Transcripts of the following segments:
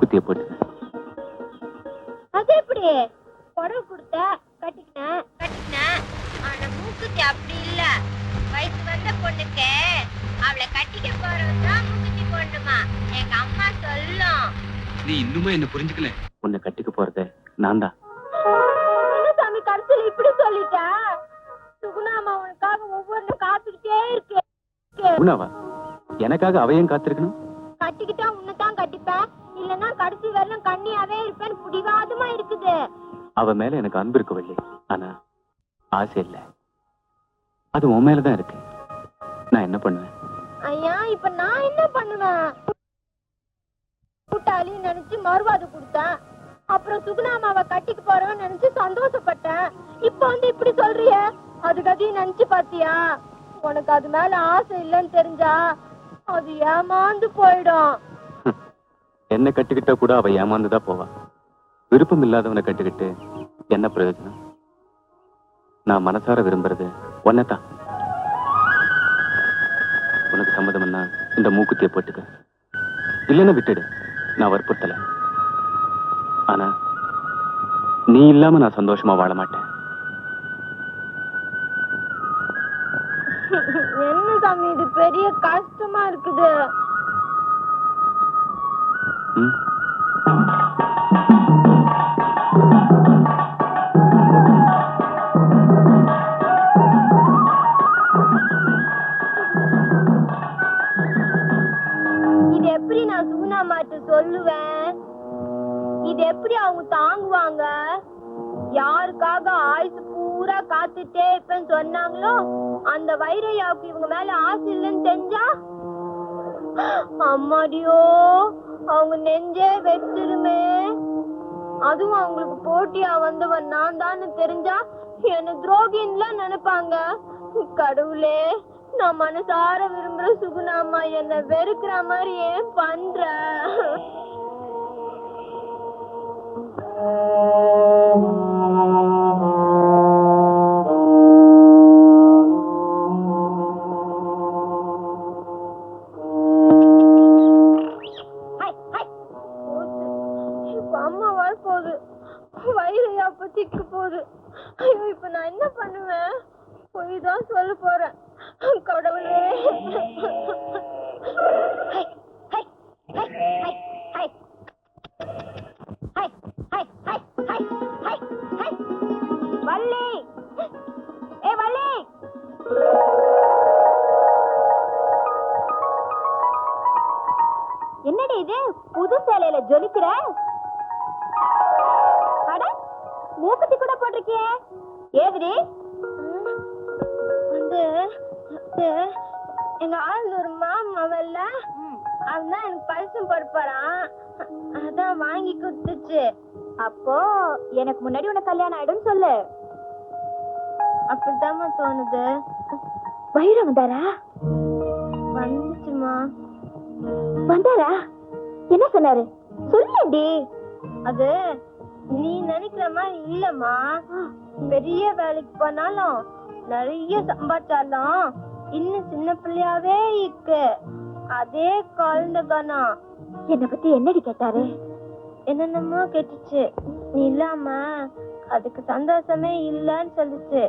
மூக்குத்திய போட்டு. அது எப்படி புடவை கொடுத்த கட்டிக்கினேன். ஆனா மூக்குத்தி அப்படி இல்ல. வயசு வந்த பொண்ணுக்கு அவளை கட்டிக்க போறவதான் மூக்குத்தி போடணுமா எங்க அம்மா சொல்லும். நீ இன்னுமே என்ன புரிஞ்சுக்கல. உன்னை கட்டிக்க போறத நான் தான். என்ன சாமி கடைசியில் இப்படி சொல்லிட்ட? சுகுணாமா உனக்காக ஒவ்வொரு காத்துக்கிட்டே இருக்கு. சுகுணாவா? எனக்காக அவையும் காத்திருக்கணும். கட்டிக்கிட்டா உன்னைத்தான் கட்டிப்பேன், இல்லன்னா கடைசி வரலும் கண்ணியாவே இருப்பேன் பிடிவாதமா இருக்குது. அவ மேல எனக்கு அன்பு இருக்கவில்லை, ஆனா ஆசை இல்ல. அது உன் மேலதான் இருக்கு. நான் என்ன பண்ணுவேன்? ஐயா இப்ப நான் என்ன பண்ணுவேன்? கூட்டாளி நினைச்சு மறுவாது கொடுத்தேன். அப்புறம் சுகுணாமாவை கட்டிக்கு போறவன் நினைச்சு சந்தோஷப்பட்டேன். இப்ப வந்து இப்படி சொல்றிய, அது கதையும் நினைச்சு பாத்தியா? உனக்கு அது மேல ஆசை இல்லைன்னு தெரிஞ்சா அது ஏமாந்து போயிடும். என்ன கட்டிக்கிட்டா கூட அவ ஏமாந்துதான் போவா. விருப்பம் இல்லாதவனை கட்டிக்கிட்டு என்ன பிரயோஜனம்? நான் மனசார விரும்புறது ஒன்னதான். உனக்கு சம்மதம்னா இந்த மூக்குத்திய போட்டுக்க, இல்லைன்னா விட்டுடு. நான் வற்புறுத்தல. ஆனா நீ இல்லாம நான் சந்தோஷமா வாழ மாட்டேன். என்ன சாமி இது பெரிய கஷ்டமா இருக்குது. இது எப்படி நான் சுகுணாமாட்ட சொல்லுவேன்? இது எப்படி அவங்க தாங்குவாங்க? யாருக்காக ஆயுசு பூரா காத்துட்டே இருப்பேன்னு சொன்னாங்களோ அந்த வைரையாவுக்கு இவங்க மேல ஆசை இல்லைன்னு தெரிஞ்சா, அம்மாடியோ அவங்க நெஞ்சே வெச்சிருமே. அதுவும் அவங்களுக்கு போட்டியா வந்தவன் நான் தான் தெரிஞ்சா என்ன துரோகின்ல நினைப்பாங்க. கடவுளே, நான் மனசார விரும்புற சுகுணாமா என்ன வெறுக்கிற மாதிரி ஏன் பண்ற? அம்மா வரப்போகுது, வயிறையா பத்திக்கு போகுது. ஐயோ இப்ப நான் என்ன பண்ணுவேன்? போய் தான் சொல்ல போறேன். கடவுளே, வள்ளி, ஏ வள்ளி, என்னடி இது புது சேலையில ஜொலிக்கிற? அட மூக்குத்தி கூட போட்டிருக்கியே, ஏதுடி? வந்து எங்க ஆள் ஒரு மாமாவல்ல, அவன்தான் எனக்கு பரிசும் படுப்பாரான். அதான் வாங்கி கொடுத்துச்சு. அப்போ எனக்கு முன்னாடி உனக்கு கல்யாணம் ஆயிடும் சொல்லு. அப்படித்தாம்மா தோணுது. வைரம் வந்தாரா? வந்துச்சுமா. வந்தாரா? என்ன சொன்னாரு சொல்லேண்டி. அது நீ நினைக்கிற மாதிரி இல்லம்மா. பெரிய வேலைக்கு போனாலும் நிறைய சம்பாதிச்சாலும் இன்னும் சின்ன பிள்ளையாவே இருக்கு. அதே குழந்தைதானா. என்ன பத்தி என்னடி கேட்டாரு? என்னென்னமோ கேட்டுச்சு. நீ இல்லாம அதுக்கு சந்தோஷமே இல்லன்னு சொல்லுச்சு.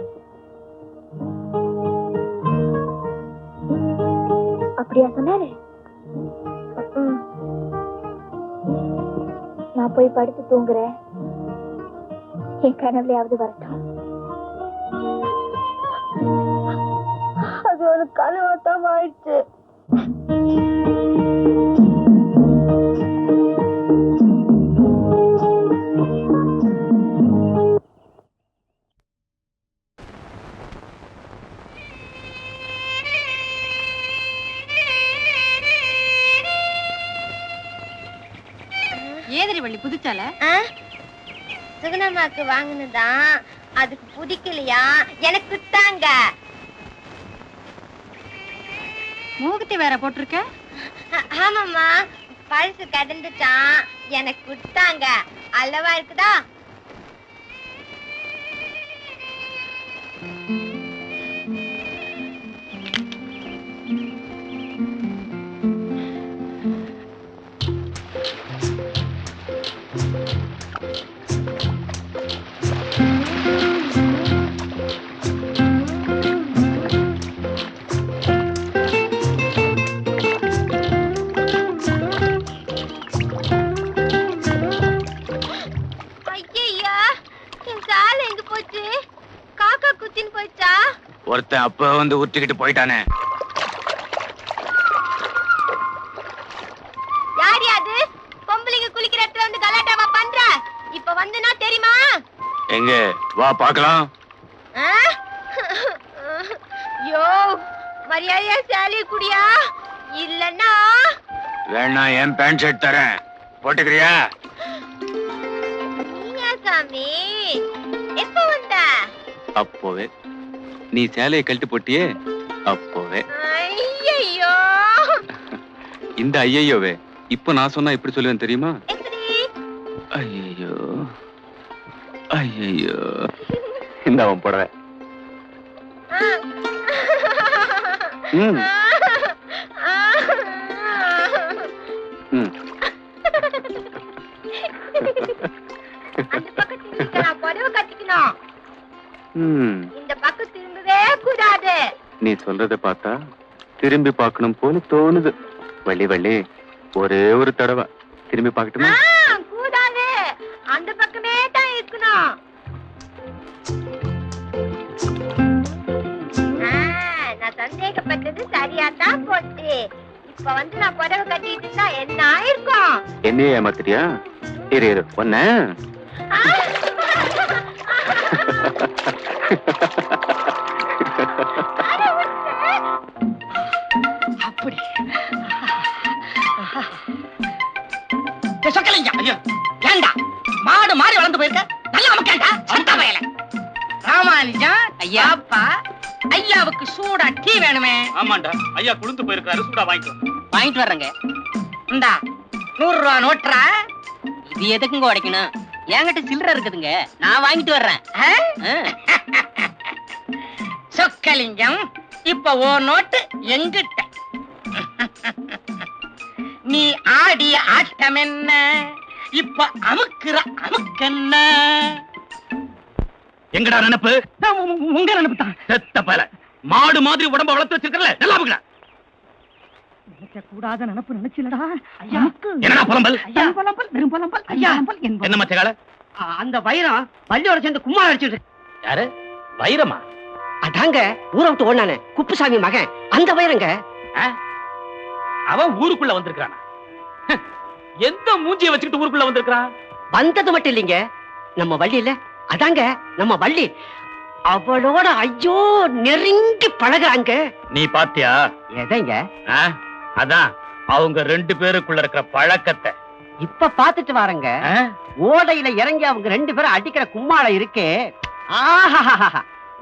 அப்படியா சொன்னாரு? நான் போய் படுத்து தூங்குறேன். என் கனவுலையாவது வரட்டும். அது ஒரு கனவாத்தான் ஆயிடுச்சு. ஏதரி வள்ளி புதுச்சால? சுகுணமாக்கு வாங்கினதான், அதுக்கு பிடிக்கலையா எனக்கு தாங்க. மூக்குத்தி வேற போட்டிருக்க? ஆமாம்மா, பழசு கடந்துட்டான், எனக்கு கொடுத்தாங்க. அல்லவா இருக்குதா? ஒருத்தன் அப்ப வந்து உருட்டிக்கிட்டு போயிட்டானே. யார் யாது பொம்பளைங்க குளிக்கிற இடத்துல வந்து கலாட்டாவா பண்ற? இப்ப வந்துனா தெரியுமா? எங்க வா பாக்கலாம். யோ மரியாதையா சேலி குடியா, இல்லன்னா வேணா என் பேண்ட் ஷர்ட் தரேன், போட்டுக்கிறியா? நீயா சாமி? எப்ப வந்த? அப்போவே. நீ சேலையை கழட்டி போட்டியே அப்போவே. ஐயையோ. இந்த ஐயையோவே இப்ப நான் சொன்னா எப்படி சொல்லுவேன் தெரியுமா? எப்படி? ஐயோ ஐயோ. இந்த அவன் போடவே. ம் ம். அந்த பக்கம் திரும்பிக்க நான் புடவை கட்டிக்கணும். ம். இந்த பக்கம் திரும்பவே கூடாது. நீ சொல்றத பார்த்தா திரும்பி பார்க்கணும் போல தோணுது. வள்ளி வள்ளி ஒரே ஒரு தடவை திரும்பி பார்க்கட்டுமா? கூடாது, அந்த பக்கமே தான் இருக்கணும். நான் சந்தேகப்பட்டது சரியாதான் போச்சு. இப்ப வந்து நான் புடவை கட்டிட்டு இருந்தா என்ன ஆயிருக்கும்? என்னையே ஏமாத்திரியா? இரு இரு ஒன்ன. அப்படி சொக்கலைங்க. ஐயா ஏண்டா மாடு மாறி வளர்ந்து போயிருக்க? நல்லா அமக்கேண்டா சண்டா வயல. ராமானுஜம் ஐயா அப்பா, ஐயாவுக்கு சூடா டீ வேணுமே. ஆமாண்டா, ஐயா குளிந்து போயிருக்காரு, சூடா வாங்கிட்டு வர்றேங்க. இந்தா 100 ரூபா நோட்டுறா. இது எதுக்குங்க உடைக்கணும்? என்கிட்ட சில்லறை இருக்குதுங்க, நான் வாங்கிட்டு வர்றேன். சொக்கலிங்கம், இப்ப ஓ நோட்டு எங்கிட்ட. நீ ஆடிய ஆட்டம் என்ன, இப்ப அமுக்குற அமுக்கென்ன? எங்கடா நினைப்பு? உங்க நினைப்பு தான். செத்த பல மாடு மாதிரி உடம்ப வளர்த்து வச்சிருக்கல, நல்லா பாக்கல. நினைக்க கூடாத நினைப்பு நினைச்சிலடா ஐயா. என்னடா புலம்பல்? ஐயா புலம்பல், வெறும் புலம்பல். ஐயா என்ன மச்சகால? அந்த வைரம் வள்ளியோட சேர்ந்து கும்மாள அடிச்சிட்டு. யாரு? வைரமா? அதாங்க ஊரை விட்டு ஓடுனானே குப்புசாமி மகன், அந்த வைரங்க. அவன் ஊருக்குள்ள வந்திருக்கானா? எந்த மூஞ்சியை வச்சுக்கிட்டு ஊருக்குள்ள வந்திருக்கான்? வந்தது மட்டும் இல்லைங்க, நம்ம வள்ளி இல்ல, அதாங்க நம்ம வள்ளி. அவளோட ஐயோ நெருங்கி பழகுறாங்க. நீ பாத்தியா? எதைங்க? அதான் அவங்க 2 பேருக்குள்ள இருக்கிற பழக்கத்தை இப்ப பாத்துட்டு வாரங்க. ஓடையில இறங்கி அவங்க 2 பேரும் அடிக்கிற கும்மாளம் இருக்கே, ஆஹா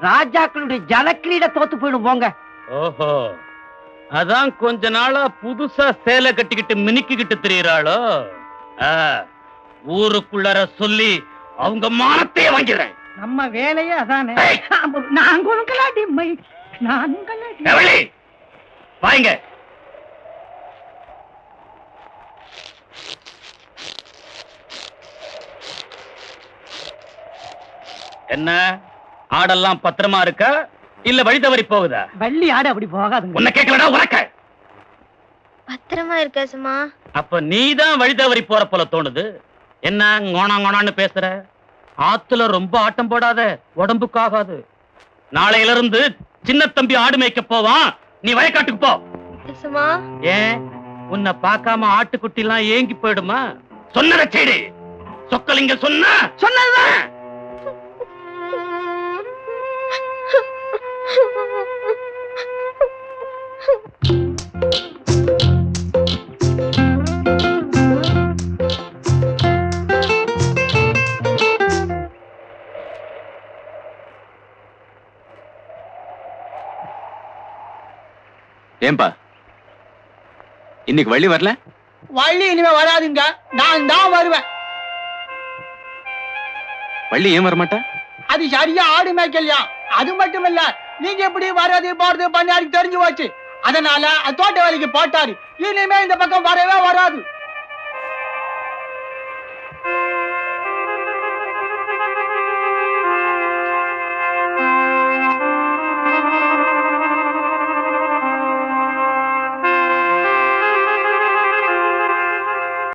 ராஜாக்களுடைய ஜலக்கிரீட தோத்து போயிடும் போங்க. ஓஹோ, அதான் கொஞ்ச நாளா புதுசா சேலை கட்டிக்கிட்டு மினுக்கிக்கிட்டு திரியறாளோ? ஊருக்குள்ளர சொல்லி அவங்க மானத்தையே வாங்கிறேன். நம்ம வேலையே அதானே. நாங்களும் வாங்க. என்ன ஆடெல்லாம் பத்திரமா இருக்கா இல்ல வழி தவறி போகுதா? வள்ளி ஆடு அப்படி போகாதுங்க. உன்னை கேட்கலடா உனக்க. பத்திரமா இருக்க சும்மா. அப்ப நீதான் வழி தவறி போற போல தோணுது. என்ன கோணான்னு பேசுற? ஆத்துல ரொம்ப ஆட்டம் போடாத, உடம்புக்காகாது. நாளையில இருந்து சின்ன தம்பி ஆடு மேய்க்க போவான், நீ வயக்காட்டுக்கு போ. சும்மா. ஏன் உன்னை பார்க்காம ஆட்டுக்குட்டி எல்லாம் ஏங்கி போயிடுமா? சொன்னத செய்தி. சொக்கலிங்க சொன்னதுதான். ஏன்பா இன்னைக்கு வள்ளி வரல? வள்ளி இனிமே வராதுங்க, நான் தான் வருவேன். வள்ளி ஏன் வரமாட்டா? அது சரியா ஆடு மேய்க்கலையா, அது மட்டும் இல்ல நீங்க எப்படி வர்றது போறது பண்ணாருக்கு தெரிஞ்சு போச்சு. அதனால தோட்ட வேலைக்கு போட்டாரு, இனிமே இந்த பக்கம் வரவே வராது.